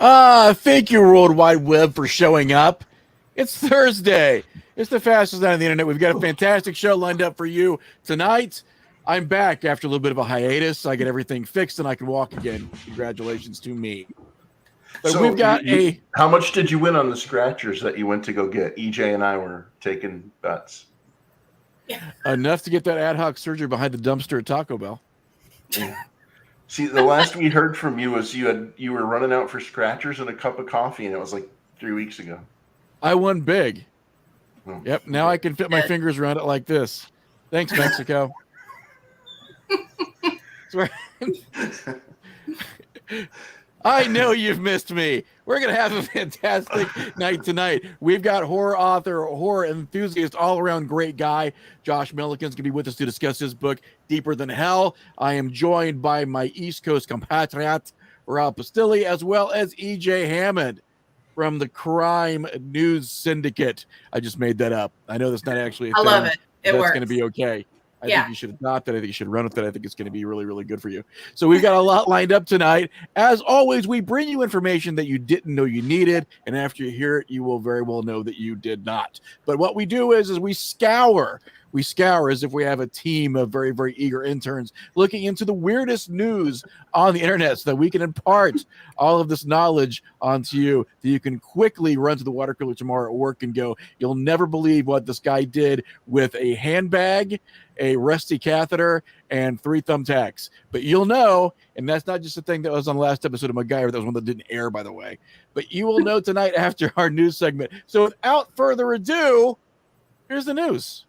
Thank you, World Wide Web, for showing up. It's Thursday. It's the fastest night on the internet. We've got a fantastic show lined up for you tonight. I'm back after a little bit of a hiatus. I get everything fixed and I can walk again. Congratulations to me. But So we've got how much did you win on the scratchers that you went to go get? EJ and I were taking bets. enough to get that ad hoc surgery behind the dumpster at Taco Bell. Yeah. See, the last we heard from you was you were running out for scratchers and a cup of coffee, and it was like 3 weeks ago. I won big. Oh, Yep. Now I can fit my fingers around it like this. Thanks, Mexico. I know you've missed me. We're going to have a fantastic night tonight. We've got horror author, horror enthusiast, all-around great guy, Josh Millican, going to be with us to discuss his book, Deeper Than Hell. I am joined by my East Coast compatriot, Rob Pastilli, as well as EJ Hammond from the Crime News Syndicate. I just made that up. I know that's not actually a thing. I love it. It works. That's going to be okay. I think you should adopt it. I think you should run with it. I think it's going to be really, really good for you. So we've got a lot lined up tonight. As always, we bring you information that you didn't know you needed, and after you hear it, you will very well know that you did not. But what we do is we scour. We scour as if we have a team of very, very eager interns looking into the weirdest news on the internet so that we can impart all of this knowledge onto you, that you can quickly run to the water cooler tomorrow at work and go, you'll never believe what this guy did with a handbag, a rusty catheter, and 3 thumbtacks. But you'll know, and that's not just a thing that was on the last episode of MacGyver. That was one that didn't air, by the way. But you will know tonight after our news segment. So without further ado, here's the news.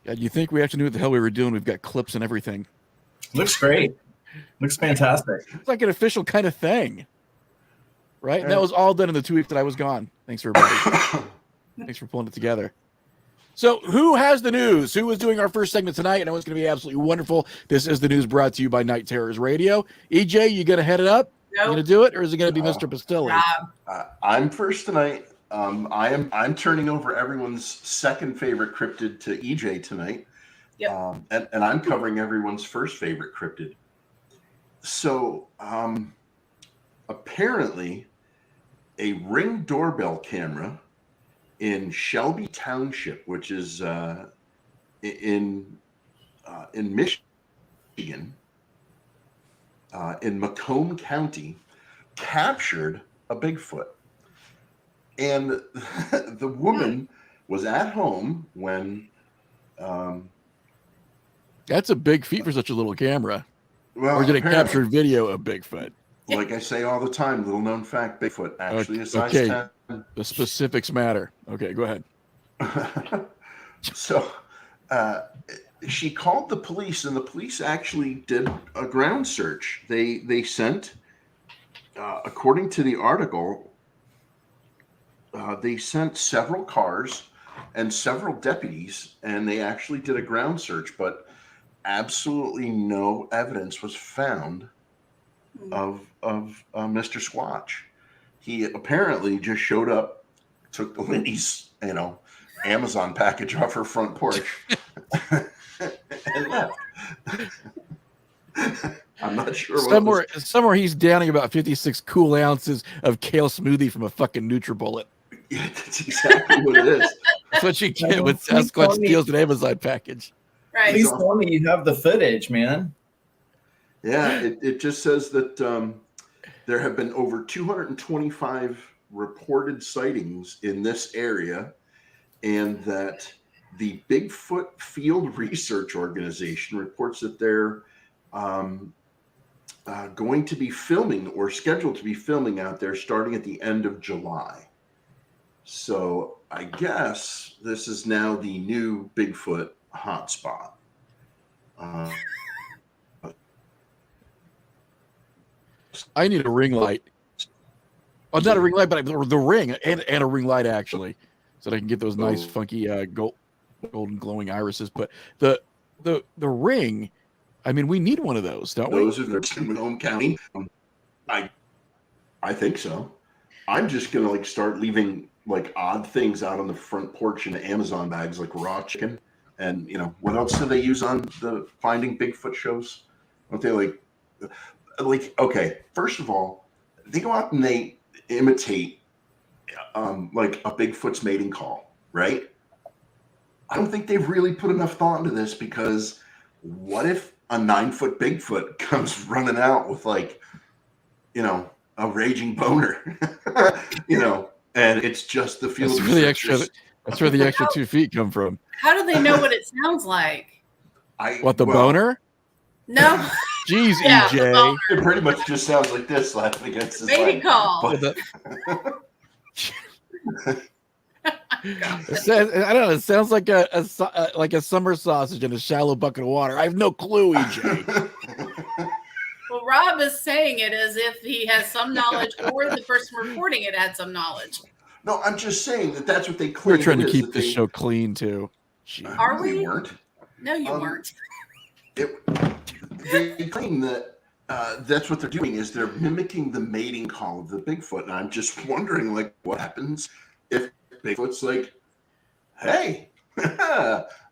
Yeah, you think we actually knew what the hell we were doing? We've got clips and everything. Looks great. Looks fantastic. It's like an official kind of thing, right? And that was all done in the 2 weeks that I was gone. Thanks, everybody. Thanks for pulling it together. So who has the news? Who is doing our first segment tonight? I know it's going to be absolutely wonderful. This is the news brought to you by Night Terrors Radio. EJ, you going to head it up? Nope. You going to do it, or is it going to be Mr. Pastilli? I'm first tonight. I'm turning over everyone's second favorite cryptid to EJ tonight. Yep. And I'm covering everyone's first favorite cryptid. So apparently a Ring doorbell camera in Shelby Township, which is in Michigan, in Macomb County, captured a Bigfoot. And the woman was at home when... That's a big feat for such a little camera. Well, we're going to capture video of Bigfoot. Like I say all the time, little known fact, Bigfoot actually is size 10. The specifics matter. Okay, go ahead. So she called the police, and the police actually did a ground search. They sent, according to the article, they sent several cars and several deputies, and they actually did a ground search, but absolutely no evidence was found of Mr. Squatch. He apparently just showed up, took the lady's, Amazon package off her front porch, and left. I'm not sure. Somewhere he's downing about 56 cool ounces of kale smoothie from a fucking NutriBullet. Yeah, that's exactly what it is. That's what you get when Sasquatch steals an Amazon package. Right. Please tell me you have the footage, man. Yeah, it just says that there have been over 225 reported sightings in this area, and that the Bigfoot Field Research Organization reports that they're going to be filming or scheduled to be filming out there starting at the end of July. So I guess this is now the new Bigfoot hotspot. I need a ring light. Oh, not a ring light, but the ring and a ring light, actually, so that I can get those nice, funky golden glowing irises. But the ring, I mean, we need one of those, don't we? Those are in Macomb County. I think so. I'm just gonna start leaving like odd things out on the front porch in Amazon bags, like raw chicken. And what else do they use on the Finding Bigfoot shows? Don't they like? Okay, first of all, they go out and they imitate like a Bigfoot's mating call, right? I don't think they've really put enough thought into this, because what if a 9-foot Bigfoot comes running out with like, a raging boner, and it's just the field. That's really extra. That's where the extra 2 feet come from. How do they know what it sounds like? Boner? No. Jeez, Yeah, EJ. It pretty much just sounds like this slapping against his Baby leg. call. It says, I don't know. It sounds like a summer sausage in a shallow bucket of water. I have no clue, EJ. Well, Rob is saying it as if he has some knowledge, or the person reporting it had some knowledge. No, I'm just saying that's what they claim. We're trying to it is, keep that this show clean too. Jeez. Are we? We weren't. No, you weren't. They claim that that's what they're doing, is they're mimicking the mating call of the Bigfoot. And I'm just wondering, like, what happens if Bigfoot's like, hey,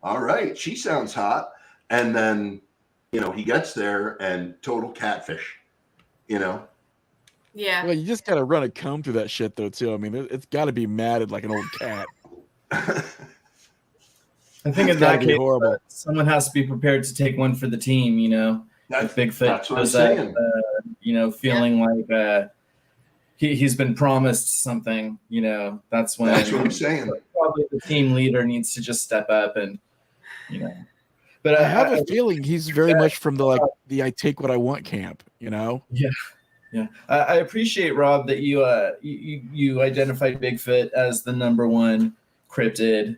all right, she sounds hot. And then, he gets there and total catfish, Yeah. Well, you just got to run a comb through that shit, though, too. I mean, it's got to be matted like an old cat. I think in gotta that be case, horrible. Someone has to be prepared to take one for the team. If Bigfoot that's what I'm does saying. that, feeling like he's been promised something. That's when. That's what I'm saying. Probably the team leader needs to just step up and. But I have a feeling he's very much from the I take what I want camp. Yeah. I appreciate, Rob, that you identified Bigfoot as the number one cryptid,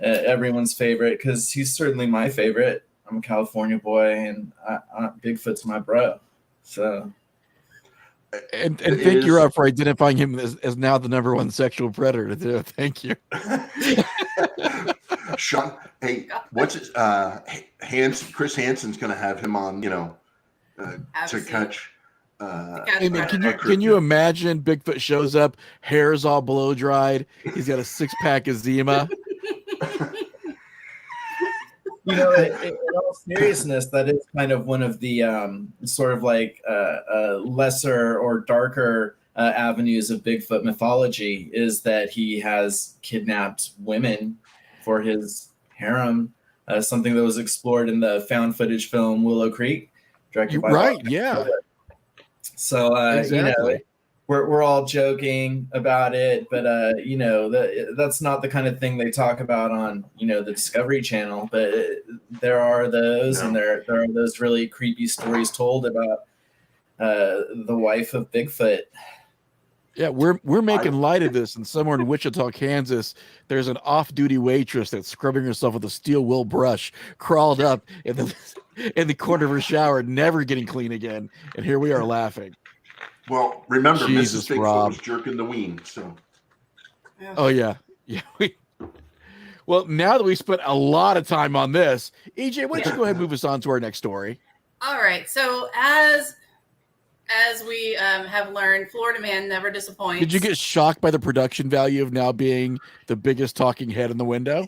everyone's favorite, because he's certainly my favorite. I'm a California boy, and Bigfoot's my bro. So, and thank you, Rob, for identifying him as now the number one sexual predator too. Thank you. Sean, hey, what's his Chris Hansen's gonna have him on, to catch. Hey man, can you imagine Bigfoot shows up, hair's all blow dried, he's got a 6-pack of Zima. in all seriousness, that is kind of one of the sort of like lesser or darker avenues of Bigfoot mythology, is that he has kidnapped women for his harem, something that was explored in the found footage film Willow Creek, directed by Right, yeah. So Exactly. we're all joking about it, but that's not the kind of thing they talk about on the Discovery Channel. But there are those, and there are those really creepy stories told about the wife of Bigfoot. Yeah, we're making light of this, and somewhere in Wichita, Kansas, there's an off-duty waitress that's scrubbing herself with a steel wool brush, crawled up in the corner of her shower, never getting clean again, and here we are laughing. Well, remember, Jesus, Mrs. Bigfoot Rob. was jerking the ween, so. Oh yeah. Well, now that we spent a lot of time on this, EJ, why don't you go ahead and move us on to our next story? All right. So as we have learned, Florida man never disappoints. Did you get shocked by the production value of now being the biggest talking head in the window?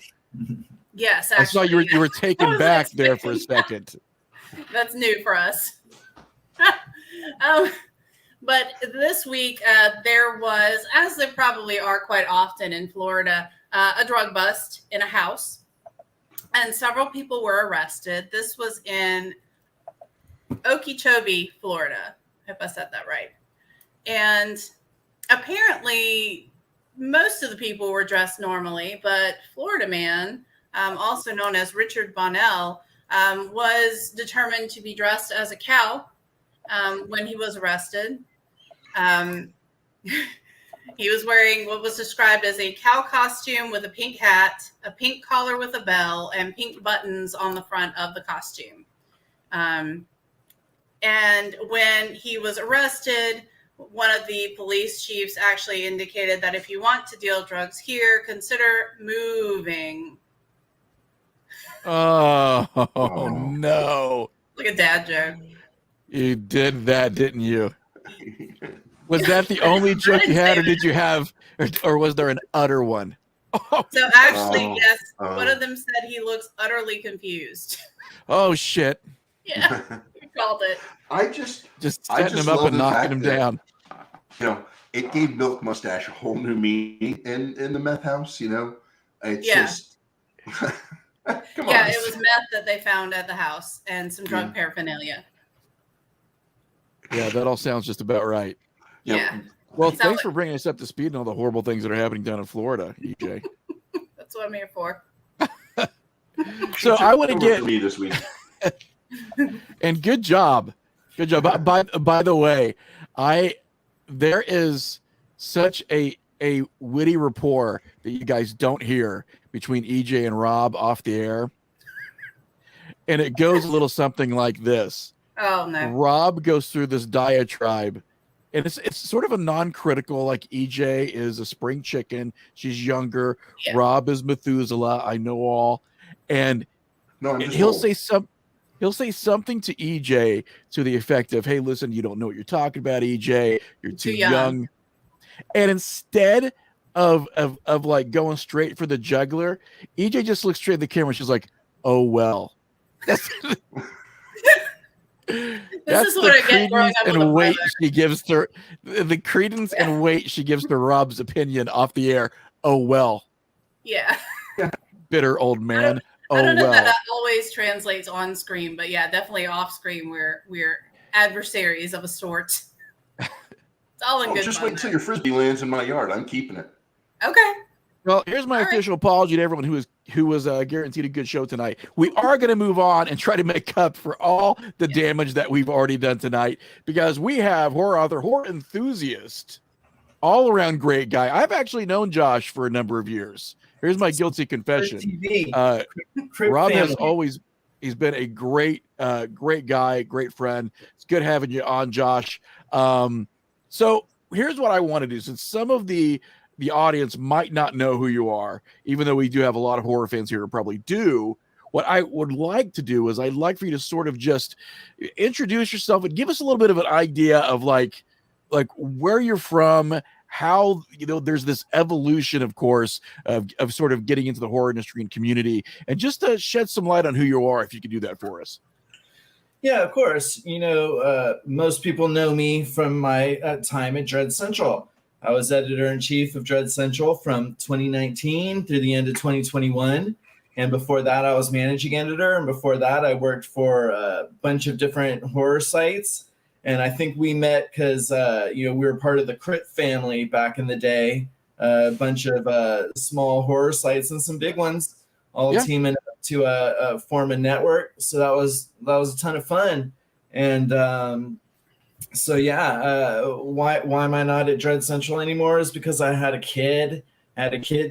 Yes, I saw actually, you were taken was back there for a expecting second. That's new for us. But this week, there was, as there probably are quite often in Florida, a drug bust in a house, and several people were arrested. This was in Okeechobee, Florida. I hope I said that right. And apparently, most of the people were dressed normally, but Florida man, also known as Richard Bonnell, was determined to be dressed as a cow when he was arrested. He was wearing what was described as a cow costume with a pink hat, a pink collar with a bell, and pink buttons on the front of the costume. And when he was arrested, one of the police chiefs actually indicated that if you want to deal drugs here, consider moving. Oh no. Like a dad joke. You did that, didn't you? Was that the only joke you had, or did you have, or was there an utter one? So actually, yes, one of them said he looks utterly confused. Oh shit! Yeah, you called it. I just setting him up love and the knocking fact him that, down. You know, it gave Milk Mustache a whole new meaning in the meth house. You know, it's just come on. Yeah, it was meth that they found at the house and some drug paraphernalia. Yeah, that all sounds just about right. Yeah. Well, thanks for bringing us up to speed on all the horrible things that are happening down in Florida, EJ. That's what I'm here for. So I want to get me this week. And good job. By the way, there is such a witty rapport that you guys don't hear between EJ and Rob off the air. And it goes a little something like this. Oh no. Rob goes through this diatribe, and it's sort of a non-critical, like EJ is a spring chicken, she's younger, Rob is Methuselah, I know all. And he'll say something to EJ to the effect of, hey, listen, you don't know what you're talking about, EJ. You're too young. And instead of like going straight for the jugular, EJ just looks straight at the camera. She's like, oh, well. That's This is what I get growing up with a weight brother. she gives to the credence and weight she gives to Rob's opinion off the air. Oh, well. Yeah. Bitter old man. I don't know that always translates on screen, but yeah, definitely off screen we're adversaries of a sort. It's all in good Just fun, wait until your frisbee lands in my yard. I'm keeping it. Okay. Well, here's my official apology to everyone who was guaranteed a good show tonight. We are going to move on and try to make up for all the damage that we've already done tonight, because we have horror author, horror enthusiast, all around great guy. I've actually known Josh for a number of years. Here's my guilty confession. Rob has always, he's been a great guy, great friend. It's good having you on, Josh. So here's what I want to do. Since some of the audience might not know who you are, even though we do have a lot of horror fans here who probably do, what I would like to do is I'd like for you to sort of just introduce yourself and give us a little bit of an idea of like where you're from, how, there's this evolution, of course, of sort of getting into the horror industry and community, and just to shed some light on who you are, if you could do that for us. Yeah, of course. Most people know me from my time at Dread Central. I was editor-in-chief of Dread Central from 2019 through the end of 2021. And before that, I was managing editor. And before that, I worked for a bunch of different horror sites. And I think we met because, we were part of the Crit family back in the day, a bunch of small horror sites and some big ones, all teaming up to form a network. So that was a ton of fun. And why am I not at Dread Central anymore is because I had a kid.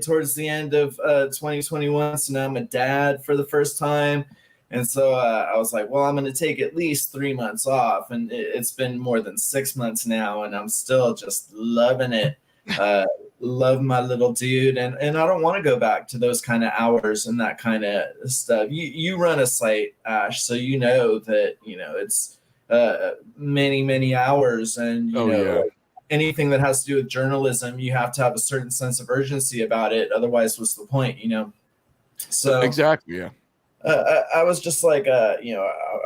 Towards the end of 2021. So now I'm a dad for the first time. And so I was like, well, I'm going to take at least 3 months off. And it's been more than 6 months now. And I'm still just loving it. Love my little dude. And I don't want to go back to those kind of hours and that kind of stuff. You run a site, Ash, so you know that, it's many, many hours. And, anything that has to do with journalism, you have to have a certain sense of urgency about it. Otherwise, what's the point, So exactly, yeah. I was just like, I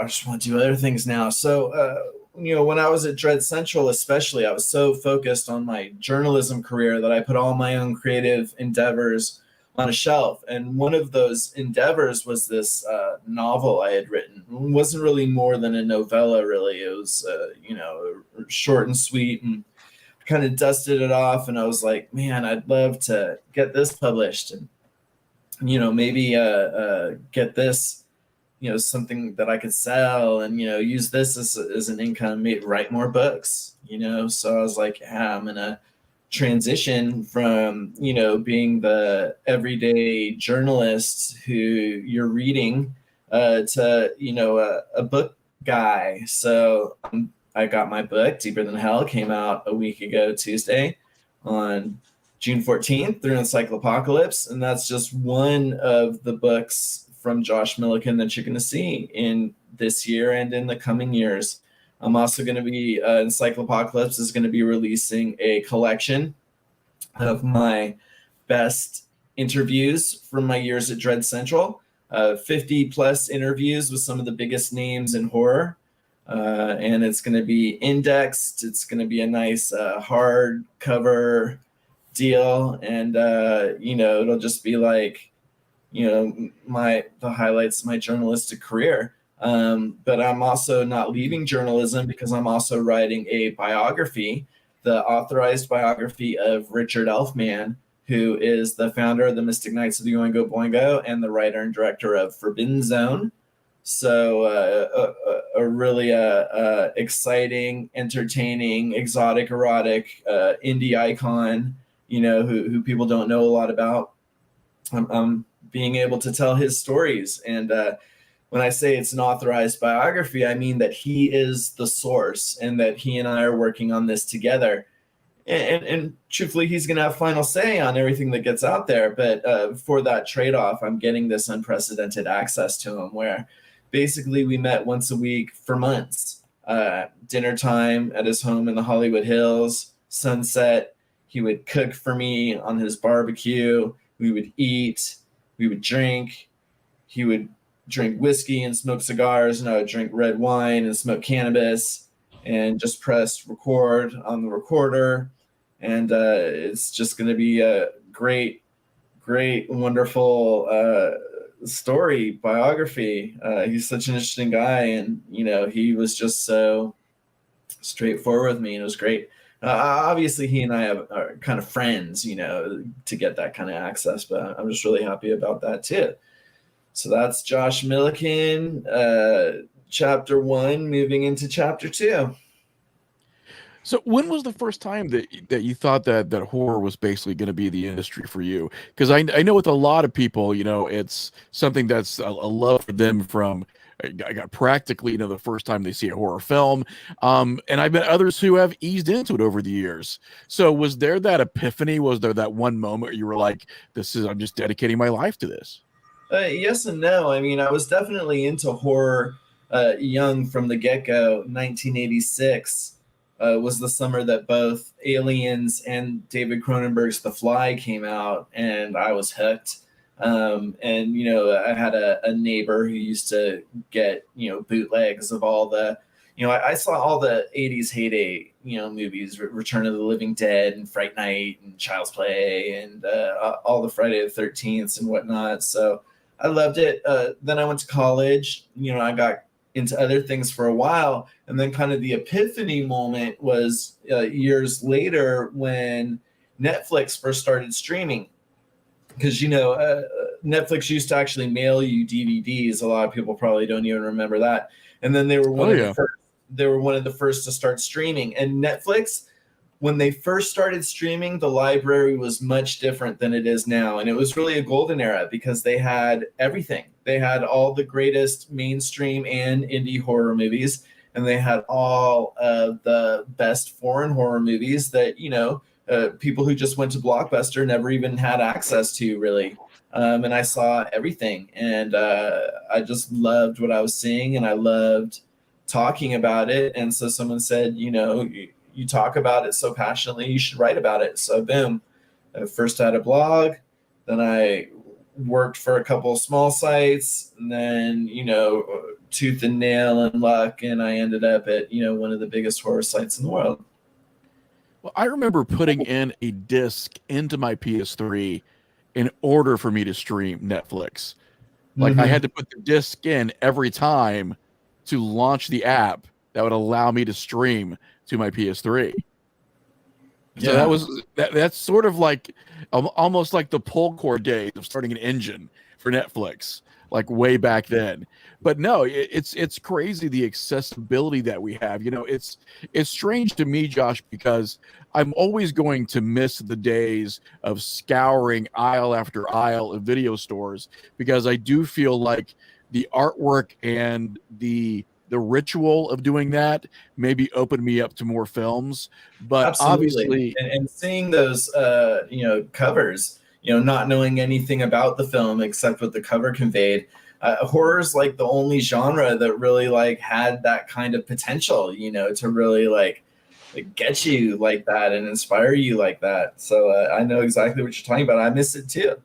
just want to do other things now. So, when I was at Dread Central, especially, I was so focused on my journalism career that I put all my own creative endeavors on a shelf. And one of those endeavors was this novel I had written. It wasn't really more than a novella, really. It was, short and sweet, and kind of dusted it off. And I was like, man, I'd love to get this published and, maybe get this, something that I could sell and, use this as an income, maybe write more books, So I was like, I'm going to transition from, being the everyday journalist who you're reading to, a book guy. So I got my book, Deeper Than Hell, came out a week ago, Tuesday, on June 14th through Encyclopocalypse. And that's just one of the books from Josh Millican that you're going to see in this year and in the coming years. I'm also going to be Encyclopocalypse is going to be releasing a collection of my best interviews from my years at Dread Central. 50 plus interviews with some of the biggest names in horror. And it's going to be indexed. It's going to be a nice hardcover deal. And, it'll just be like, the highlights of my journalistic career. But I'm also not leaving journalism because I'm also writing a biography, the authorized biography of Richard Elfman, who is the founder of the Mystic Knights of the Oingo Boingo and the writer and director of Forbidden Zone. So a really exciting, entertaining, exotic, erotic indie icon, who people don't know a lot about. I'm being able to tell his stories. And when I say it's an authorized biography, I mean that he is the source and that he and I are working on this together. And truthfully, he's going to have final say on everything that gets out there. But for that trade-off, I'm getting this unprecedented access to him where basically we met once a week for months. Dinner time at his home in the Hollywood Hills, sunset. He would cook for me on his barbecue. We would eat. We would drink. He would drink whiskey and smoke cigars, and I would drink red wine and smoke cannabis and just press record on the recorder. And it's just going to be a great, wonderful story, biography. He's such an interesting guy, and he was just so straightforward with me, and it was great. Obviously, he and I are kind of friends, to get that kind of access, but I'm just really happy about that too. So that's Josh Millican, chapter 1, moving into chapter 2. So when was the first time that you thought that horror was basically going to be the industry for you? Because I know with a lot of people, it's something that's a love for them from I got practically, the first time they see a horror film. And I've met others who have eased into it over the years. So was there that epiphany? Was there that one moment where you were like, I'm just dedicating my life to this? Yes and no. I mean, I was definitely into horror young from the get-go. 1986 was the summer that both Aliens and David Cronenberg's The Fly came out, and I was hooked. And I had a neighbor who used to get bootlegs of all the I saw all the 80s heyday movies, Return of the Living Dead and Fright Night and Child's Play and all the Friday the 13th and whatnot. So I loved it. Then I went to college. I got into other things for a while, and then kind of the epiphany moment was years later when Netflix first started streaming. Because Netflix used to actually mail you DVDs. A lot of people probably don't even remember that. And then they were one of the first to start streaming. And Netflix, when they first started streaming, the library was much different than it is now. And it was really a golden era because they had everything. They had all the greatest mainstream and indie horror movies, and they had all of the best foreign horror movies that, people who just went to Blockbuster never even had access to, really. And I saw everything, and I just loved what I was seeing, and I loved talking about it. And so someone said, you talk about it so passionately, you should write about it. So boom, I first had a blog, then I worked for a couple of small sites, and then, tooth and nail and luck, and I ended up at, one of the biggest horror sites in the world. Well, I remember putting in a disc into my PS3 in order for me to stream Netflix. Like I had to put the disc in every time to launch the app that would allow me to stream to my PS3. So that's sort of like almost like the pull cord days of starting an engine for Netflix, like way back then. But no, it's crazy the accessibility that we have. It's strange to me, Josh, because I'm always going to miss the days of scouring aisle after aisle of video stores, because I do feel like the artwork and the ritual of doing that maybe opened me up to more films. But absolutely. Obviously, and seeing those covers, not knowing anything about the film except what the cover conveyed, Horror's like the only genre that really like had that kind of potential, to really like get you like that and inspire you like that. So I know exactly what you're talking about. I miss it too.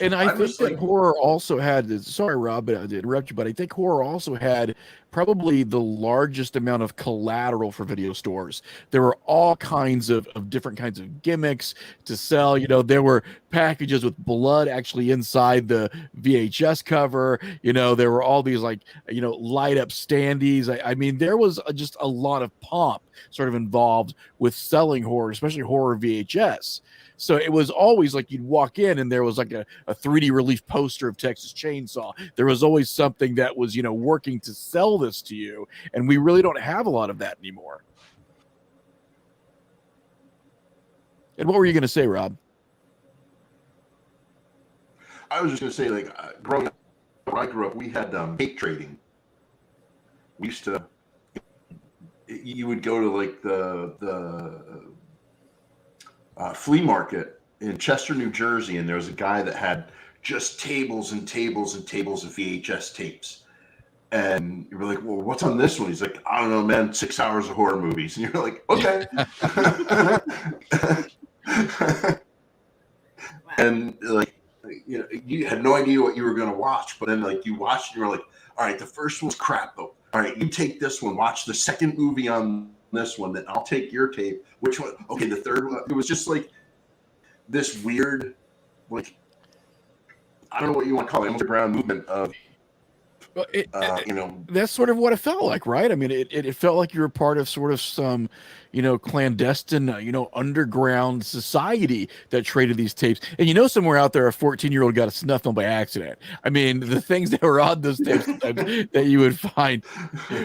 And I think that like, horror also had, sorry, Rob, but I did interrupt you, but I think horror also had probably the largest amount of collateral for video stores. There were all kinds of different kinds of gimmicks to sell. There were packages with blood actually inside the VHS cover. There were all these like, light up standees. I mean, there was just a lot of pomp sort of involved with selling horror, especially horror VHS. So it was always like you'd walk in and there was like a 3D relief poster of Texas Chainsaw. There was always something that was, working to sell this to you. And we really don't have a lot of that anymore. And what were you going to say, Rob? I was just going to say, like, growing up, when I grew up, we had tape trading. We used to, you would go to like the flea market in Chester, New Jersey, and there was a guy that had just tables and tables and tables of VHS tapes. And you were like, well, what's on this one? He's like, I don't know, man, 6 hours of horror movies. And you're like, okay. And like, you had no idea what you were going to watch, but then like you watched and you were like, all right, the first one's crap, though. All right, you take this one, watch the second movie on this one, then I'll take your tape. Which one? Okay, the third one. It was just like this weird, like, I don't know what you want to call it, underground movement of, well, that's sort of what it felt like, right? I mean, it felt like you were part of sort of some, clandestine, underground society that traded these tapes. And somewhere out there, a 14-year-old got a snuffed on by accident. I mean, the things that were on those tapes that you would find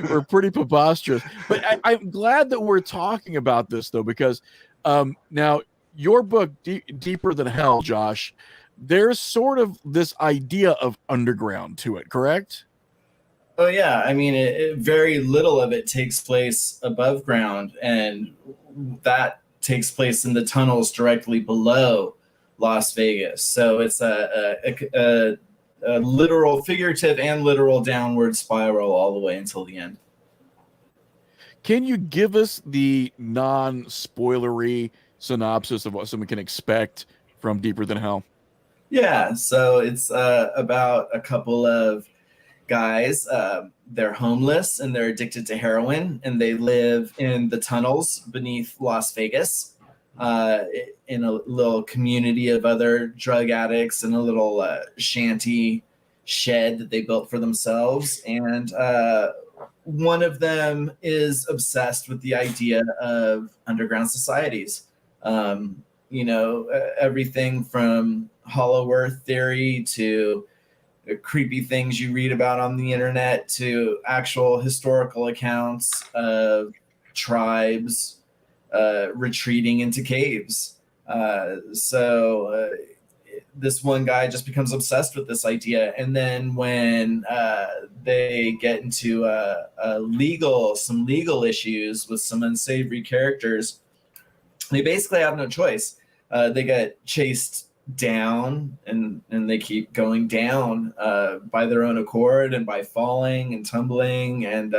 were pretty preposterous. But I'm glad that we're talking about this, though, because now your book, Deeper Than Hell, Josh, there's sort of this idea of underground to it, correct? Oh yeah, I mean, very little of it takes place above ground, and that takes place in the tunnels directly below Las Vegas. So it's a literal, figurative, and literal downward spiral all the way until the end. Can you give us the non-spoilery synopsis of what someone can expect from Deeper Than Hell? Yeah, so it's about a couple of guys. They're homeless and they're addicted to heroin, and they live in the tunnels beneath Las Vegas, in a little community of other drug addicts in a little shanty shed that they built for themselves. And one of them is obsessed with the idea of underground societies. Everything from Hollow Earth theory to creepy things you read about on the internet to actual historical accounts of tribes retreating into caves. This one guy just becomes obsessed with this idea. And then when they get into some legal issues with some unsavory characters, they basically have no choice. They get chased down and they keep going down by their own accord and by falling and tumbling and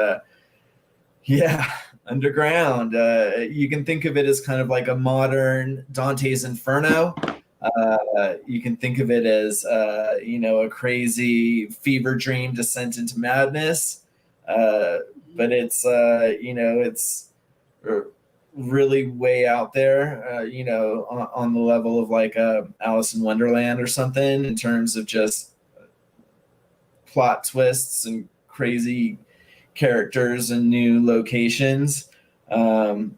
underground. You can think of it as kind of like a modern Dante's Inferno. You can think of it as a crazy fever dream descent into madness, but it's it's really way out there, on the level of like Alice in Wonderland or something, in terms of just plot twists and crazy characters and new locations. I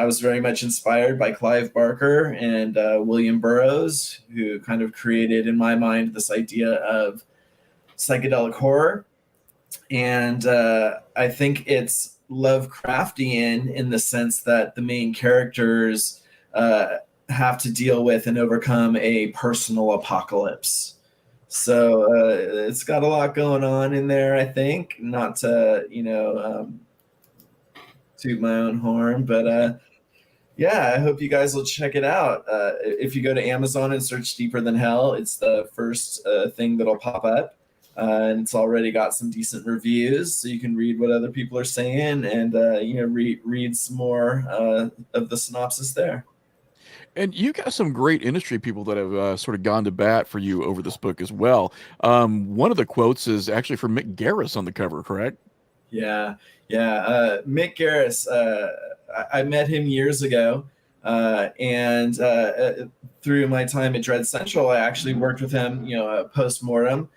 was very much inspired by Clive Barker and William Burroughs, who kind of created in my mind this idea of psychedelic horror. And I think it's Lovecraftian in the sense that the main characters have to deal with and overcome a personal apocalypse. So it's got a lot going on in there, I think. Not to, toot my own horn, but Yeah, I hope you guys will check it out. If you go to Amazon and search Deeper Than Hell, it's the first thing that'll pop up. And it's already got some decent reviews, so you can read what other people are saying and read some more of the synopsis there. And you got some great industry people that have sort of gone to bat for you over this book as well. One of the quotes is actually from Mick Garris on the cover, correct? Yeah. Mick Garris, I met him years ago, and through my time at Dread Central, I actually worked with him, post-mortem,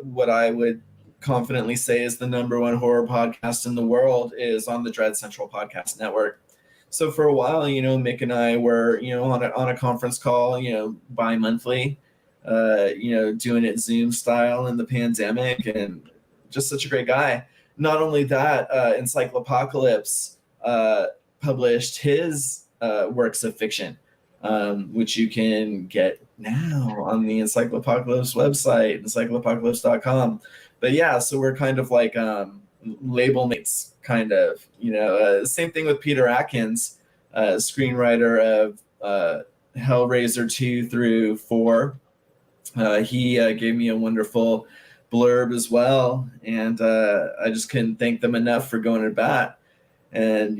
what I would confidently say is the number 1 horror podcast in the world is on the Dread Central Podcast Network. So for a while, Mick and I were, on a conference call, bi-monthly, doing it Zoom style in the pandemic, and just such a great guy. Not only that, Encyclopocalypse published his works of fiction, which you can get now on the Encyclopocalypse website, encyclopocalypse.com. But yeah, so we're kind of like label mates, kind of. Same thing with Peter Atkins, screenwriter of Hellraiser 2 through 4. He gave me a wonderful blurb as well, and I just couldn't thank them enough for going to bat. And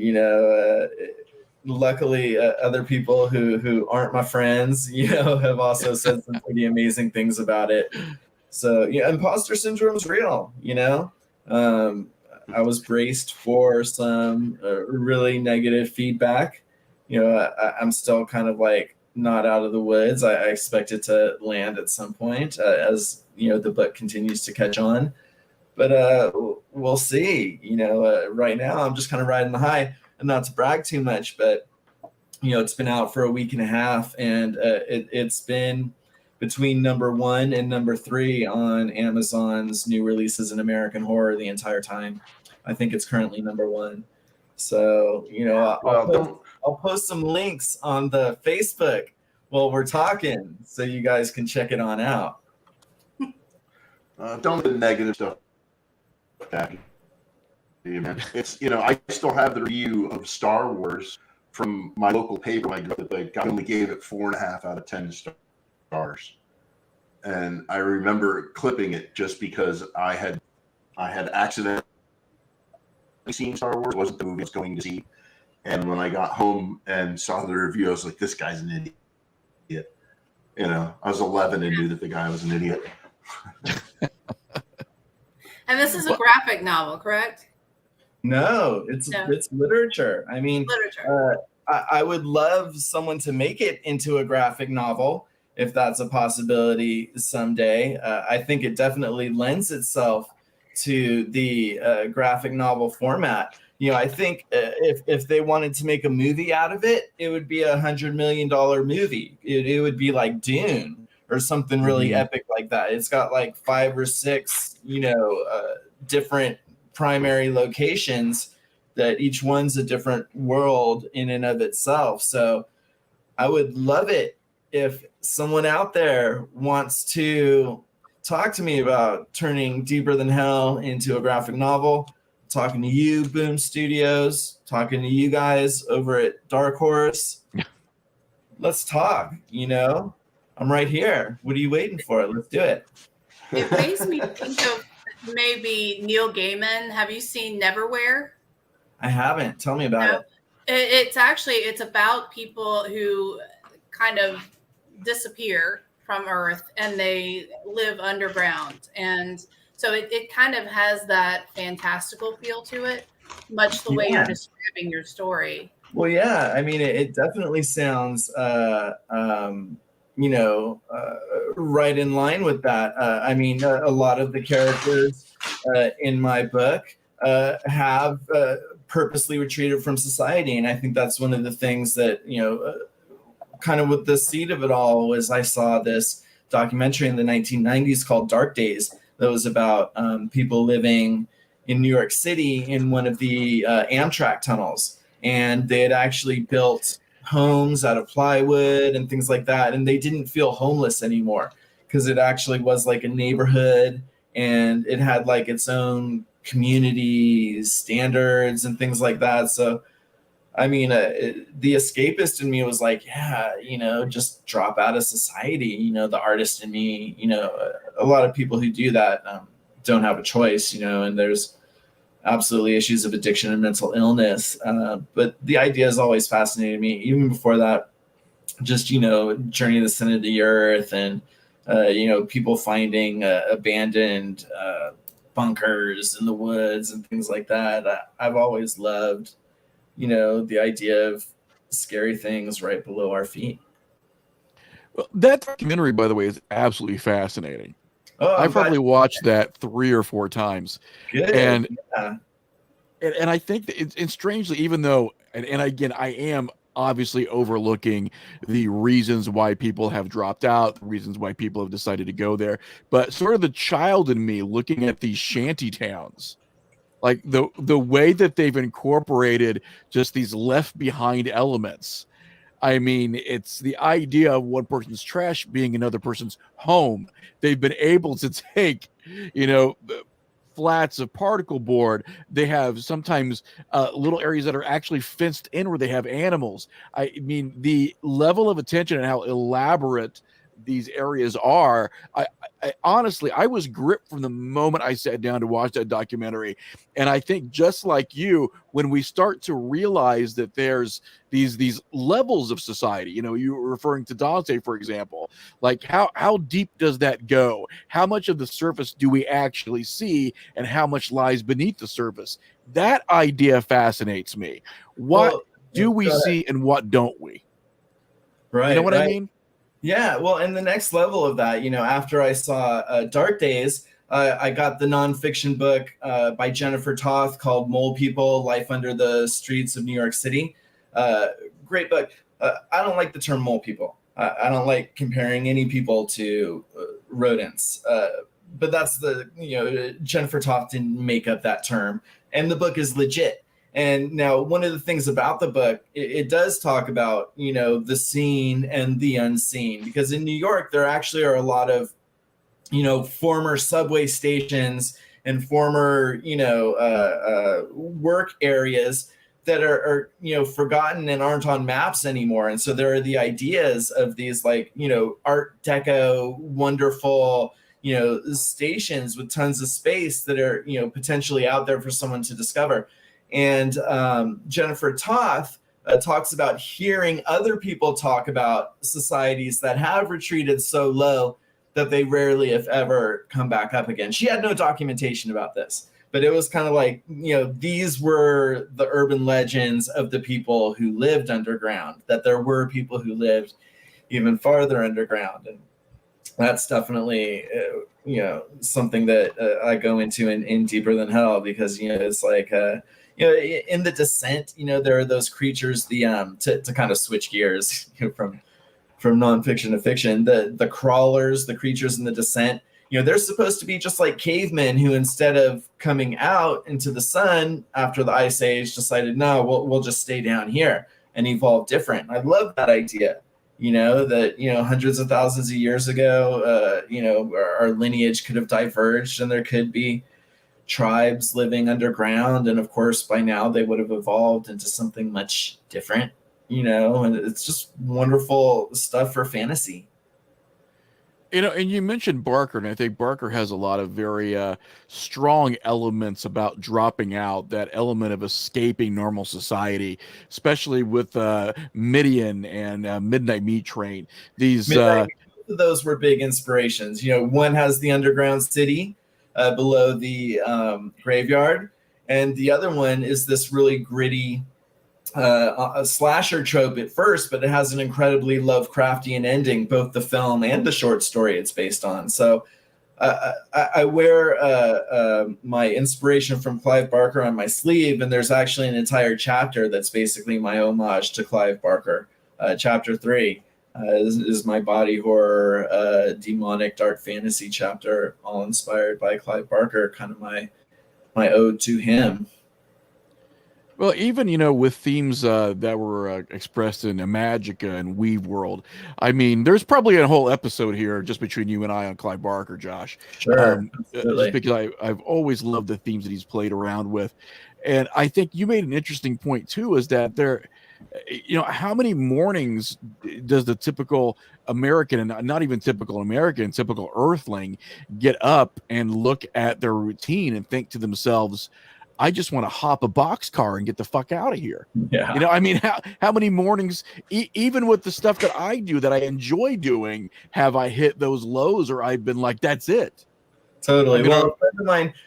luckily other people who aren't my friends have also said some pretty amazing things about it. So imposter syndrome is real. I was braced for some really negative feedback. I'm still kind of like not out of the woods. I expect it to land at some point as the book continues to catch on, but we'll see. Right now I'm just kind of riding the high, and not to brag too much, but it's been out for a week and a half, and it's been between number 1 and number 3 on Amazon's new releases in American horror the entire time. I think it's currently number 1. So I'll post some links on the Facebook while we're talking, so you guys can check it on out. Don't the negative stuff. It's I still have the review of Star Wars from my local paper. I only gave it 4.5 out of 10 stars, and I remember clipping it just because I had accidentally seen Star Wars. It wasn't the movie I was going to see, and when I got home and saw the review, I was like, "This guy's an idiot." I was 11 and knew that the guy was an idiot. And this is a graphic novel, correct? No, it's literature. I mean, literature. I would love someone to make it into a graphic novel if that's a possibility someday. I think it definitely lends itself to the graphic novel format. I think if they wanted to make a movie out of it, it would be $100 million movie. It would be like Dune or something really epic like that. It's got like 5 or 6, different primary locations that each one's a different world in and of itself. So I would love it if someone out there wants to talk to me about turning Deeper Than Hell into a graphic novel. Talking to you, Boom Studios, talking to you guys over at Dark Horse. Let's talk, I'm right here. What are you waiting for? Let's do it. It makes me think of maybe Neil Gaiman. Have you seen Neverwhere? I haven't. Tell me about it. It's about people who kind of disappear from Earth and they live underground. And so it kind of has that fantastical feel to it, much the way you're describing your story. Well, yeah. I mean, it definitely sounds, right in line with that. I mean, a lot of the characters in my book have purposely retreated from society. And I think that's one of the things that, kind of with the seed of it all was I saw this documentary in the 1990s called Dark Days that was about people living in New York City in one of the Amtrak tunnels. And they had actually built homes out of plywood and things like that. And they didn't feel homeless anymore because it actually was like a neighborhood and it had like its own community standards and things like that. So I mean, the escapist in me was like, yeah, just drop out of society. The artist in me, a lot of people who do that don't have a choice, and there's absolutely issues of addiction and mental illness. But the idea has always fascinated me, even before that. Just Journey to the Center of the Earth, and people finding abandoned bunkers in the woods and things like that. I've always loved the idea of scary things right below our feet. Well, that documentary, by the way, is absolutely fascinating. Oh, I probably watched that 3 or 4 times. Good. And yeah. and I think that it's strangely, even though, and again, I am obviously overlooking the reasons why people have dropped out, the reasons why people have decided to go there, but sort of the child in me looking at these shanty towns, like the way that they've incorporated just these left behind elements. I mean, it's the idea of one person's trash being another person's home. They've been able to take, flats of particle board. They have sometimes little areas that are actually fenced in where they have animals. I mean, the level of attention and how elaborate these areas are. I honestly, I was gripped from the moment I sat down to watch that documentary. And I think just like you, when we start to realize that there's these levels of society, you were referring to Dante, for example, like how deep does that go? How much of the surface do we actually see, and how much lies beneath the surface? That idea fascinates me. What do we see and what don't we? Right. You know what I mean? Yeah, well, and the next level of that, after I saw Dark Days, I got the nonfiction book by Jennifer Toth called Mole People, Life Under the Streets of New York City. Great book. I don't like the term mole people. I don't like comparing any people to rodents. But that's Jennifer Toth didn't make up that term. And the book is legit. And now one of the things about the book, it does talk about, the seen and the unseen, because in New York, there actually are a lot of, former subway stations and former, work areas that are forgotten and aren't on maps anymore. And so there are the ideas of these Art Deco, wonderful, stations with tons of space that are, potentially out there for someone to discover. And Jennifer Toth talks about hearing other people talk about societies that have retreated so low that they rarely, if ever, come back up again. She had no documentation about this, but it was kind of like, these were the urban legends of the people who lived underground, that there were people who lived even farther underground. And that's definitely, something that I go into in Deeper Than Hell, because, it's like, in The Descent, there are those creatures, to kind of switch gears from nonfiction to fiction, the crawlers, the creatures in The Descent, they're supposed to be just like cavemen who, instead of coming out into the sun after the Ice Age, decided, no, we'll just stay down here and evolve different. I love that idea, that, hundreds of thousands of years ago, our lineage could have diverged and there could be tribes living underground, and of course by now they would have evolved into something much different, and it's just wonderful stuff for fantasy. And you mentioned Barker, and I think Barker has a lot of very strong elements about dropping out, that element of escaping normal society, especially with Midian and Midnight Meat Train. Both of those were big inspirations. One has the underground city below the graveyard, and the other one is this really gritty a slasher trope at first, but it has an incredibly Lovecraftian ending, both the film and the short story it's based on. So I wear my inspiration from Clive Barker on my sleeve, and there's actually an entire chapter that's basically my homage to Clive Barker. Chapter 3 is my body horror, demonic dark fantasy chapter, all inspired by Clive Barker, kind of my ode to him. Well, even with themes that were expressed in Magica and Weave World, I mean, there's probably a whole episode here just between you and I on Clive Barker, Josh. Sure, Just absolutely. because I've always loved the themes that he's played around with, and I think you made an interesting point too, is that how many mornings does the typical American, and not even typical American, typical Earthling, get up and look at their routine and think to themselves, I just want to hop a boxcar and get the fuck out of here. Yeah. I mean, how many mornings, even with the stuff that I do that I enjoy doing, have I hit those lows or I've been like, that's it. Totally. I mean, Well,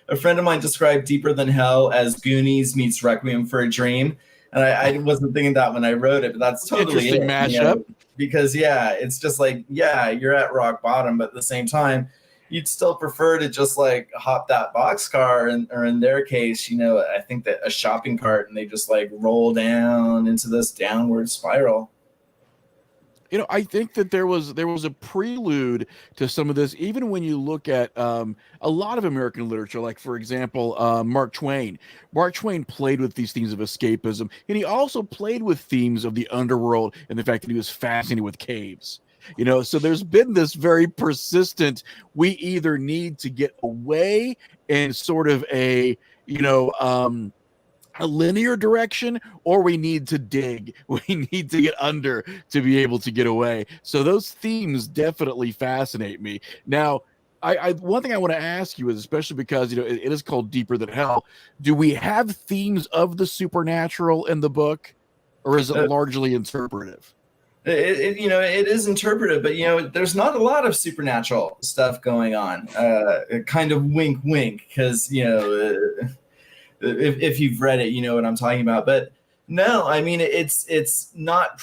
a friend of mine described Deeper Than Hell as Goonies meets Requiem for a Dream. And I wasn't thinking that when I wrote it, but that's totally interesting mashup. Because it's just like, you're at rock bottom, but at the same time, you'd still prefer to just like hop that boxcar, or in their case, I think that a shopping cart, and they just like roll down into this downward spiral. I think that there was a prelude to some of this, even when you look at a lot of American literature, like, for example, Mark Twain. Mark Twain played with these themes of escapism, and he also played with themes of the underworld and the fact that he was fascinated with caves. So there's been this very persistent, we either need to get away in sort of a linear direction, or we need to dig. We need to get under to be able to get away. So those themes definitely fascinate me. Now, I one thing I want to ask you is, especially because it is called Deeper Than Hell, do we have themes of the supernatural in the book, or is it largely interpretive? It is interpretive, but there's not a lot of supernatural stuff going on. Kind of wink, wink, because if you've read it, you know what I'm talking about. But no, I mean, it's not.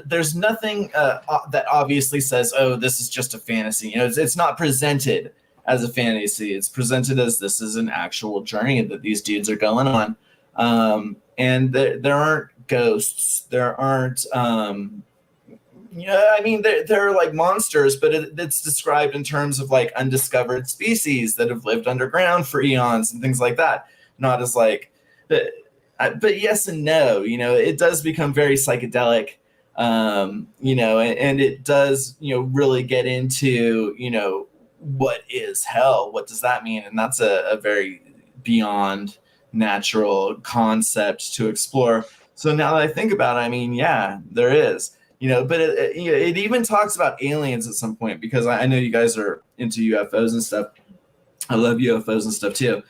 There's nothing that obviously says, "Oh, this is just a fantasy." It's not presented as a fantasy. It's presented as this is an actual journey that these dudes are going on. And there aren't ghosts. There aren't. I mean, they're like monsters, but it's described in terms of like undiscovered species that have lived underground for eons and things like that. Not as like, but yes and no. It does become very psychedelic, and it does, really get into, what is hell? What does that mean? And that's a very beyond natural concept to explore. So now that I think about it, I mean, yeah, there is. But it even talks about aliens at some point, because I know you guys are into UFOs and stuff. I love UFOs and stuff too.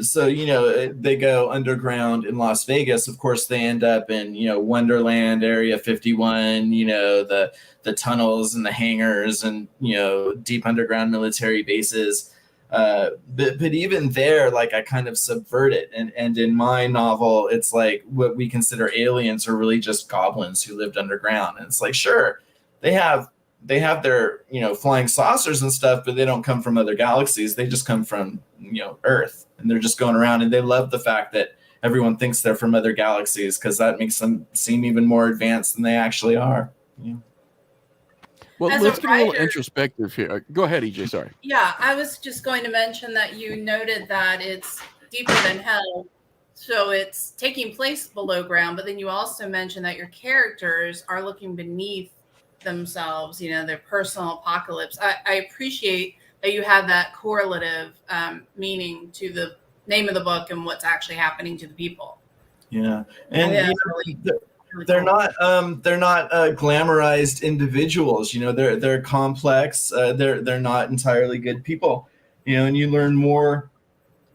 So they go underground in Las Vegas. Of course, they end up in Wonderland, Area 51. The tunnels and the hangars and deep underground military bases. But even there, like, I kind of subvert it, and in my novel, it's like what we consider aliens are really just goblins who lived underground, and it's like, sure, they have their flying saucers and stuff, but they don't come from other galaxies. They just come from Earth, and they're just going around, and they love the fact that everyone thinks they're from other galaxies, because that makes them seem even more advanced than they actually are. Well, let's get a little introspective here. Go ahead, EJ. Sorry. Yeah, I was just going to mention that you noted that it's deeper than hell, so it's taking place below ground. But then you also mentioned that your characters are looking beneath themselves, their personal apocalypse. I appreciate that you have that correlative meaning to the name of the book and what's actually happening to the people. Yeah, and they're not glamorized individuals. They're complex. They're not entirely good people. And you learn more,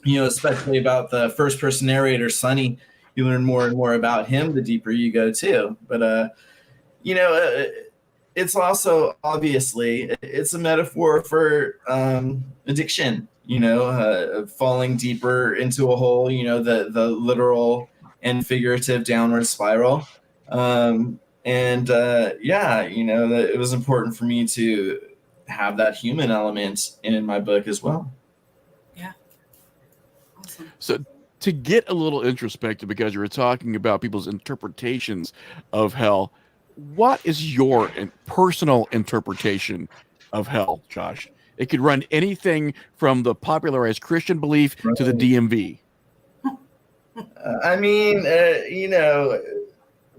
especially about the first person narrator, Sonny. You learn more and more about him the deeper you go too. But it's also, obviously, it's a metaphor for addiction. Falling deeper into a hole. The literal and figurative downward spiral. That it was important for me to have that human element in my book as well. Yeah. Awesome. So to get a little introspective, because you were talking about people's interpretations of hell, what is your personal interpretation of hell, Josh? It could run anything from the popularized Christian belief to the DMV. I mean,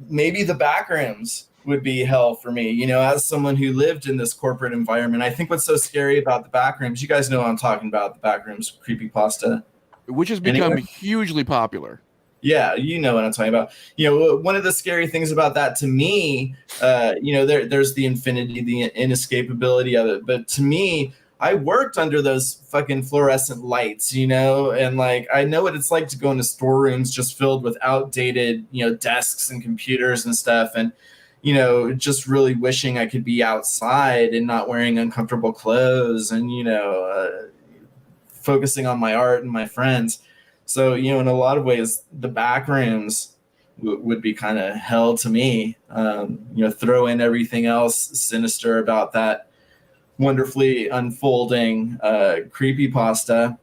maybe the back rooms would be hell for me. As someone who lived in this corporate environment, I think what's so scary about the back rooms, you guys know what I'm talking about, the back rooms creepypasta. Which has become hugely popular. Yeah, you know what I'm talking about. One of the scary things about that to me, there's the infinity, the inescapability of it. But to me, I worked under those fucking fluorescent lights, and like I know what it's like to go into storerooms just filled with outdated, desks and computers and stuff. And, just really wishing I could be outside and not wearing uncomfortable clothes and, focusing on my art and my friends. So, in a lot of ways, the back rooms would be kind of hell to me. Throw in everything else sinister about that wonderfully unfolding creepypasta,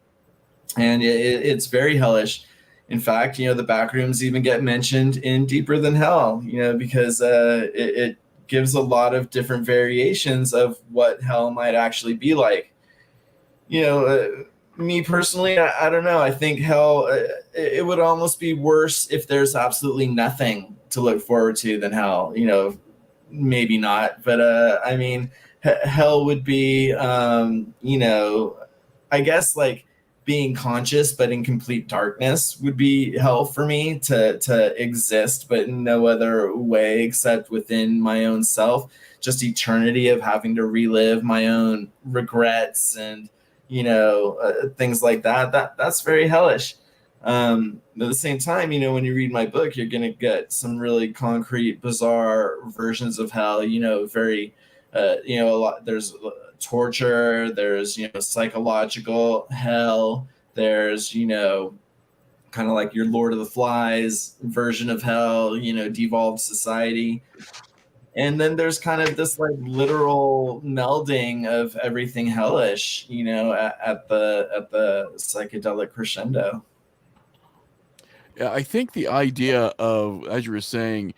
and it's very hellish. In fact, the back rooms even get mentioned in Deeper Than Hell, because it gives a lot of different variations of what hell might actually be like. Me personally, I don't know. I think hell, it would almost be worse if there's absolutely nothing to look forward to than hell. Maybe not, but I mean, hell would be, I guess like being conscious but in complete darkness would be hell for me to exist, but in no other way except within my own self. Just eternity of having to relive my own regrets and things like that. That's very hellish. At the same time, when you read my book, you're going to get some really concrete, bizarre versions of hell, very, a lot, there's torture, there's, psychological hell, there's, kind of like your Lord of the Flies version of hell, devolved society. And then there's kind of this like literal melding of everything hellish, at the psychedelic crescendo. Yeah, I think the idea of, as you were saying,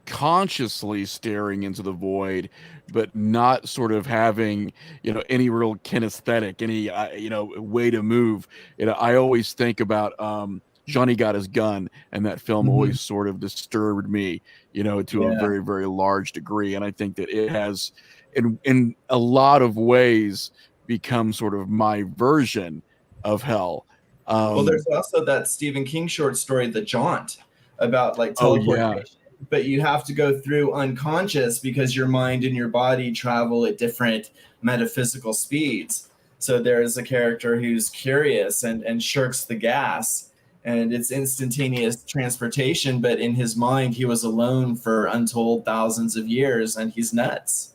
consciously staring into the void, but not sort of having, any real kinesthetic, any, way to move. I always think about Johnny Got His Gun, and that film always sort of disturbed me, to a very, very large degree. And I think that it has, in a lot of ways, become sort of my version of hell. Well, there's also that Stephen King short story, The Jaunt, about like teleportation, but you have to go through unconscious because your mind and your body travel at different metaphysical speeds. So there is a character who's curious and shirks the gas, and it's instantaneous transportation, but in his mind, he was alone for untold thousands of years, and he's nuts.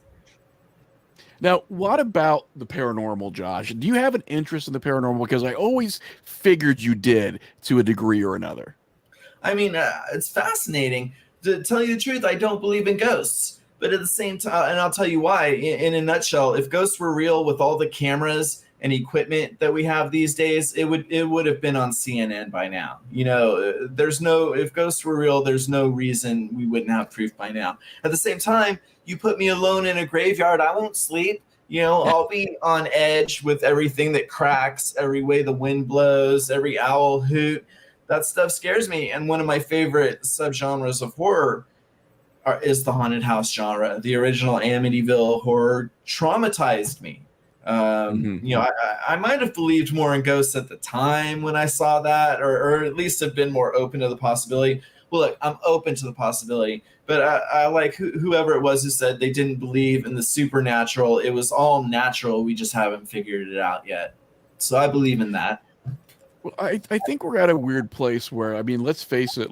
Now, what about the paranormal, Josh? Do you have an interest in the paranormal? Because I always figured you did to a degree or another. I mean, it's fascinating. To tell you the truth, I don't believe in ghosts. But at the same time, and I'll tell you why, in a nutshell, if ghosts were real with all the cameras and equipment that we have these days, it would have been on CNN by now. If ghosts were real, there's no reason we wouldn't have proof by now. At the same time, you put me alone in a graveyard, I won't sleep. I'll be on edge with everything that cracks, every way the wind blows, every owl hoot. That stuff scares me. And one of my favorite subgenres of horror is the haunted house genre. The original Amityville horror traumatized me. I might have believed more in ghosts at the time when I saw that, or at least have been more open to the possibility. Well, look, I'm open to the possibility, but I like whoever it was who said they didn't believe in the supernatural. It was all natural. We just haven't figured it out yet. So I believe in that. Well, I think we're at a weird place where, I mean, let's face it,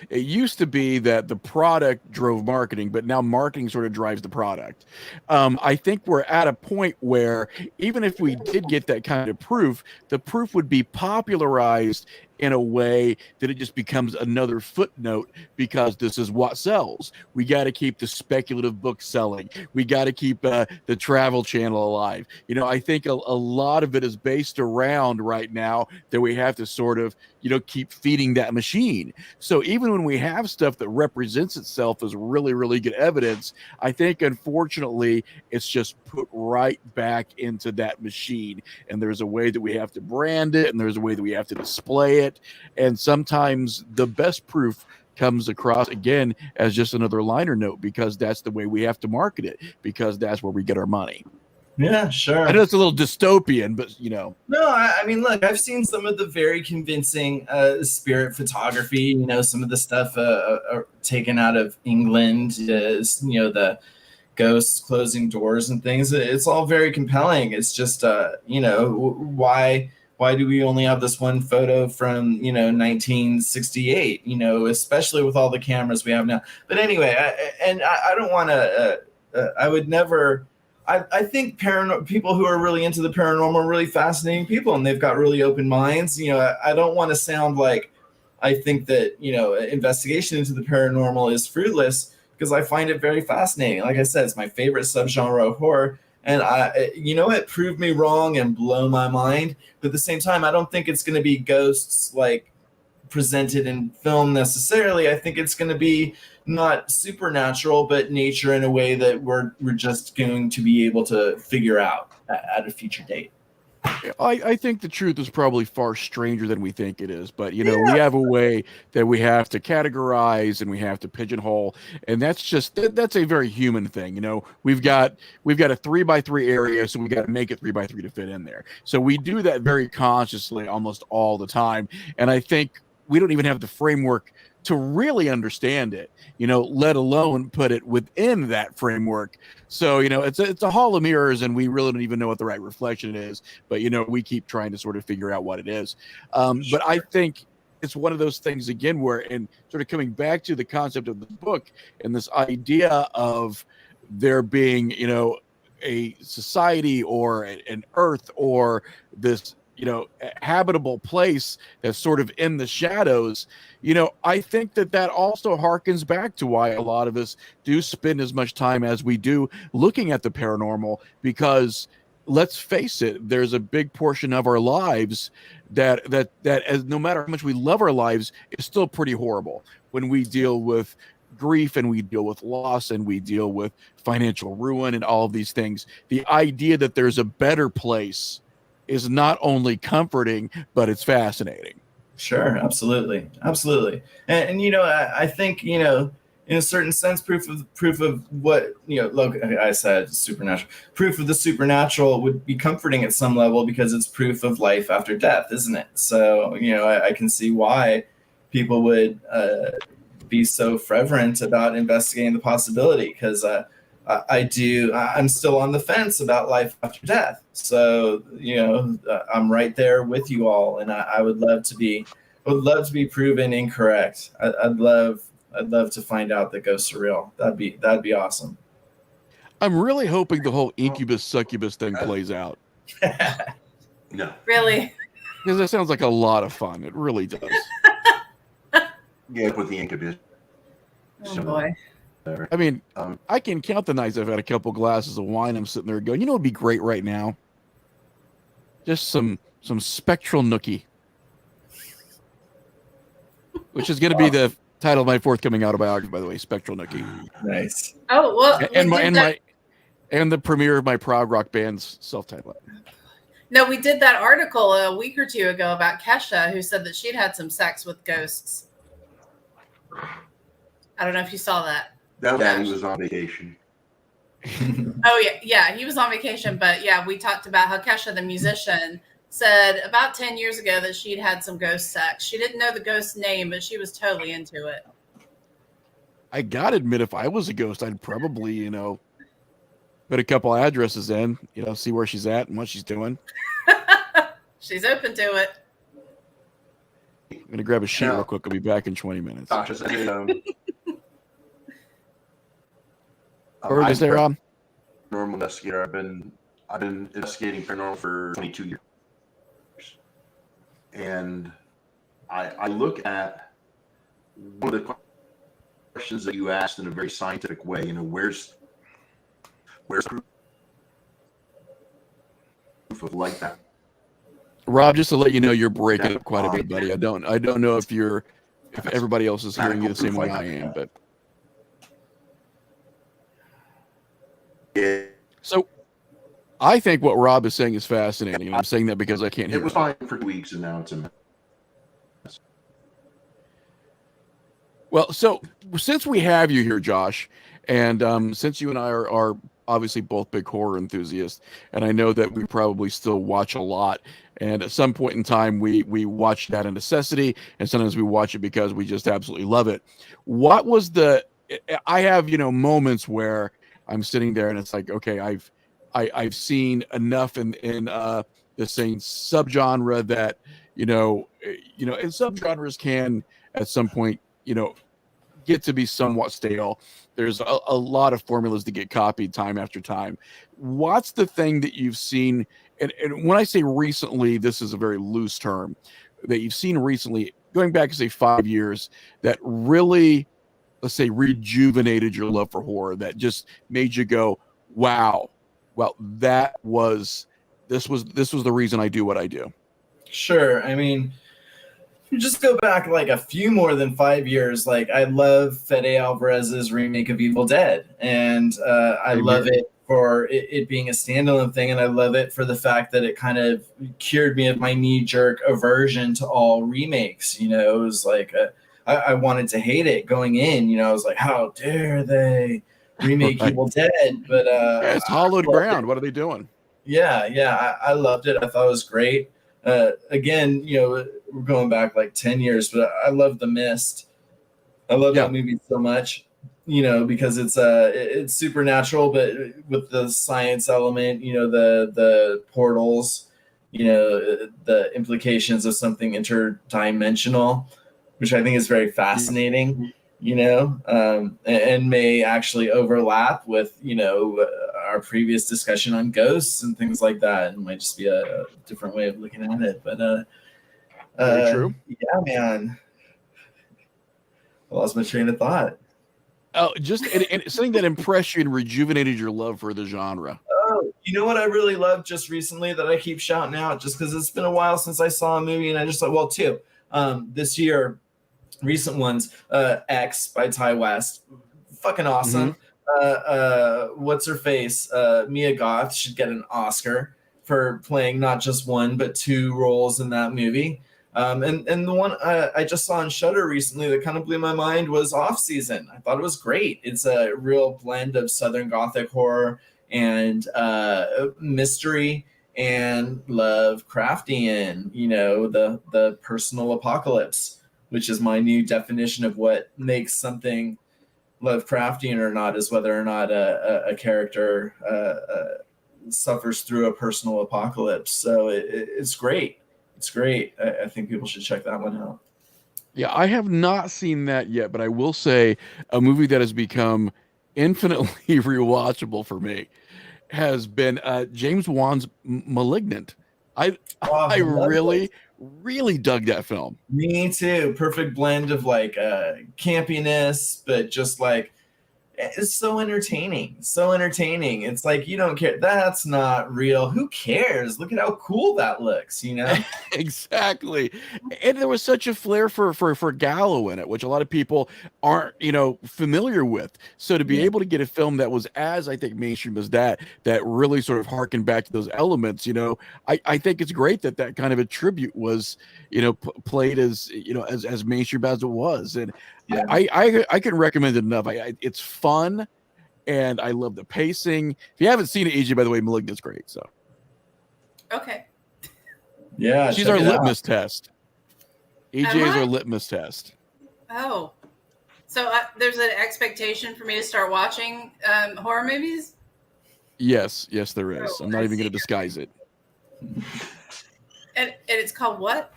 it used to be that the product drove marketing, but now marketing sort of drives the product. I think we're at a point where even if we did get that kind of proof, the proof would be popularized in a way that it just becomes another footnote because this is what sells. We got to keep the speculative book selling. We got to keep the Travel Channel alive. I think a lot of it is based around right now that we have to sort of, keep feeding that machine. So even when we have stuff that represents itself as really, really good evidence, I think, unfortunately, it's just put right back into that machine. And there's a way that we have to brand it, and there's a way that we have to display it. it. And sometimes the best proof comes across again as just another liner note, because that's the way we have to market it, because that's where we get our money. Yeah, sure. I know it's a little dystopian, but No, I mean, look, I've seen some of the very convincing spirit photography. Some of the stuff taken out of England, the ghosts closing doors and things. It's all very compelling. It's just, why do we only have this one photo from 1968? Especially with all the cameras we have now. But anyway, I don't want to. I would never. I think people who are really into the paranormal are really fascinating people, and they've got really open minds. I don't want to sound like I think that investigation into the paranormal is fruitless, because I find it very fascinating. Like I said, it's my favorite subgenre of horror, and it proved me wrong and blow my mind. But at the same time, I don't think it's going to be ghosts like presented in film necessarily. I think it's going to be not supernatural, but nature in a way that we're just going to be able to figure out at a future date. I think the truth is probably far stranger than we think it is, but we have a way that we have to categorize and we have to pigeonhole, and that's a very human thing. We've got a 3x3 area, so we got to make it 3x3 to fit in there. So we do that very consciously almost all the time, and I think we don't even have the framework to really understand it, let alone put it within that framework. So, it's a hall of mirrors, and we really don't even know what the right reflection is, but, we keep trying to sort of figure out what it is. But I think it's one of those things again where, and sort of coming back to the concept of the book and this idea of there being, a society or an earth or this, habitable place that's sort of in the shadows. I think that also harkens back to why a lot of us do spend as much time as we do looking at the paranormal, because let's face it, there's a big portion of our lives that as no matter how much we love our lives, is still pretty horrible when we deal with grief and we deal with loss and we deal with financial ruin and all of these things. The idea that there's a better place is not only comforting, but it's fascinating. Sure, absolutely. And I think in a certain sense, proof of what look, I said supernatural. Proof of the supernatural would be comforting at some level, because it's proof of life after death, isn't it? So I can see why people would be so fervent about investigating the possibility, because I'm still on the fence about life after death. So, I'm right there with you all. And I would love to be proven incorrect. I'd love to find out that ghosts are real. That'd be awesome. I'm really hoping the whole incubus succubus thing plays out. No. Really? Because that sounds like a lot of fun. It really does. Yeah, with the incubus. Oh boy. I mean, I can count the nights I've had a couple glasses of wine. I'm sitting there going, it'd be great right now. Just some spectral nookie, which is going to be the title of my forthcoming autobiography, by the way, Spectral Nookie. Nice. Oh well, and the premiere of my prog rock band's self-titled. No, we did that article a week or two ago about Kesha, who said that she'd had some sex with ghosts. I don't know if you saw that. Daddy was on vacation. Oh yeah, he was on vacation, but yeah, we talked about how Kesha, the musician, said about 10 years ago that she'd had some ghost sex. She didn't know the ghost's name, but she was totally into it. I gotta admit, if I was a ghost, I'd probably, put a couple addresses in, see where she's at and what she's doing. She's open to it. I'm gonna grab a sheet real quick. I'll be back in 20 minutes. Or is there normal investigator? I've been investigating paranormal for 22 years, and I look at one of the questions that you asked in a very scientific way. Where's proof of like that? Rob, just to let you know, you're breaking up quite a bit, buddy. I don't know if everybody else is hearing you the same way I am, but. Yeah. So I think what Rob is saying is fascinating. And I'm saying that because I can't hear it. Was fine for 2 weeks, and now it's a mess. Well, so since we have you here, Josh, and since you and I are obviously both big horror enthusiasts, and I know that we probably still watch a lot, and at some point in time we watch that a necessity, and sometimes we watch it because we just absolutely love it. What was the? I have moments where I'm sitting there and it's like, okay, I've seen enough in the same subgenre that and subgenres can at some point get to be somewhat stale. There's a lot of formulas to get copied time after time. What's the thing that you've seen? And when I say recently, this is a very loose term that you've seen recently, going back to say 5 years, that really, let's say, rejuvenated your love for horror, that just made you go, wow, well, this was the reason I do what I do. Sure. I mean, you just go back like a few more than 5 years. Like, I love Fede Alvarez's remake of Evil Dead, and I love it for it being a standalone thing, and I love it for the fact that it kind of cured me of my knee-jerk aversion to all remakes. It was like I wanted to hate it going in. I was like, how dare they remake Right. Evil Dead? But it's hollowed ground. What are they doing? Yeah, I loved it. I thought it was great. Again, we're going back like 10 years, but I love The Mist. I love that movie so much, because it's supernatural, but with the science element, the portals, the implications of something interdimensional, which I think is very fascinating, and may actually overlap with, our previous discussion on ghosts and things like that. It might just be a different way of looking at it, but very true. Yeah, man. I lost my train of thought. Oh, just and something that impressed you and rejuvenated your love for the genre. Oh, you know what I really loved just recently that I keep shouting out, just because it's been a while since I saw a movie, and I just thought, two, this year, recent ones, X by Ty West, fucking awesome. What's her face? Mia Goth should get an Oscar for playing not just one but two roles in that movie. And the one I just saw on Shudder recently that kind of blew my mind was Off Season. I thought it was great. It's a real blend of Southern Gothic horror and mystery and Lovecraftian, the personal apocalypse, which is my new definition of what makes something Lovecraftian or not, is whether or not a character suffers through a personal apocalypse. So it's great. It's great. I think people should check that one out. Yeah, I have not seen that yet, but I will say a movie that has become infinitely rewatchable for me has been James Wan's *Malignant*. I really dug that film. Me too. Perfect blend of like campiness, but just like it's so entertaining. It's like, you don't care. That's not real. Who cares? Look at how cool that looks, Exactly. And there was such a flair for Gallo in it, which a lot of people aren't, familiar with. So to be able to get a film that was as, I think, mainstream as that really sort of harkened back to those elements, I think it's great that kind of a tribute was, played as, as mainstream as it was. And I can recommend it enough. It's fun, and I love the pacing. If you haven't seen it, AJ, by the way, *Malignant's* great. So, okay, yeah, she's our litmus test. AJ is our litmus test. Oh, so there's an expectation for me to start watching horror movies? Yes, there is. I'm not even going to disguise it. And it's called what?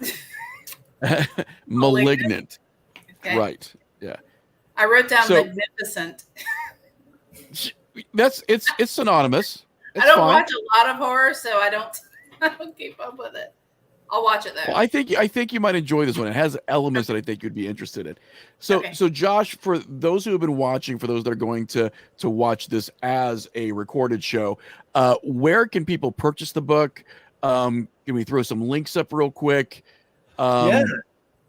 *Malignant*. Okay. Right. Yeah. I wrote down magnificent. It's synonymous. It's I don't fine. watch a lot of horror, so I don't keep up with it. I'll watch it though. Well, I think you might enjoy this one. It has elements that I think you'd be interested in. So Josh, for those who have been watching, for those that are going to watch this as a recorded show, where can people purchase the book? Can we throw some links up real quick?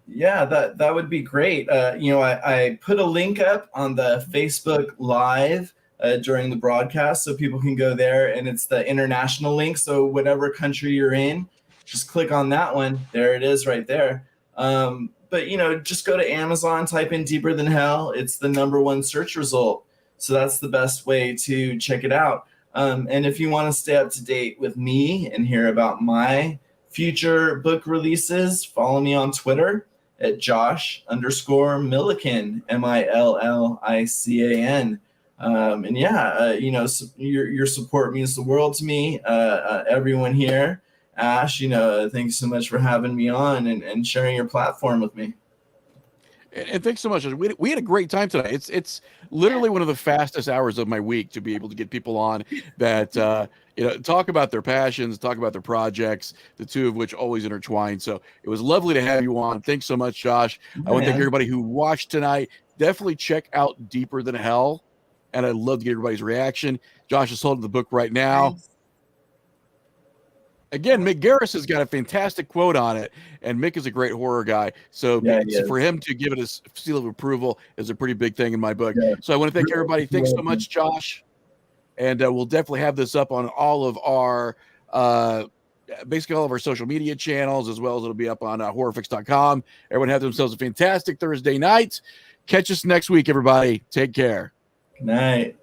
Yeah, that would be great. I put a link up on the Facebook Live during the broadcast, so people can go there, and it's the international link. So whatever country you're in, just click on that one. There it is right there. But just go to Amazon, type in Deeper Than Hell. It's the #1 search result. So that's the best way to check it out. And if you want to stay up to date with me and hear about my future book releases, follow me on Twitter at Josh_Millican, Millican. And your support means the world to me. Everyone here, Ash, thanks so much for having me on and sharing your platform with me. And thanks so much. We had a great time tonight. It's literally one of the fastest hours of my week to be able to get people on that talk about their passions, talk about their projects, the two of which always intertwine. So it was lovely to have you on. Thanks so much, Josh. I want to thank everybody who watched tonight. Definitely check out Deeper Than Hell, and I'd love to get everybody's reaction. Josh is holding the book right now. Nice. Again, Mick Garris has got a fantastic quote on it, and Mick is a great horror guy. So for him to give it a seal of approval is a pretty big thing in my book. Yeah. So I want to thank everybody. Thanks so much, Josh. And we'll definitely have this up on all of our, basically all of our social media channels, as well as it'll be up on horrorfix.com. Everyone have themselves a fantastic Thursday night. Catch us next week, everybody. Take care. Good night.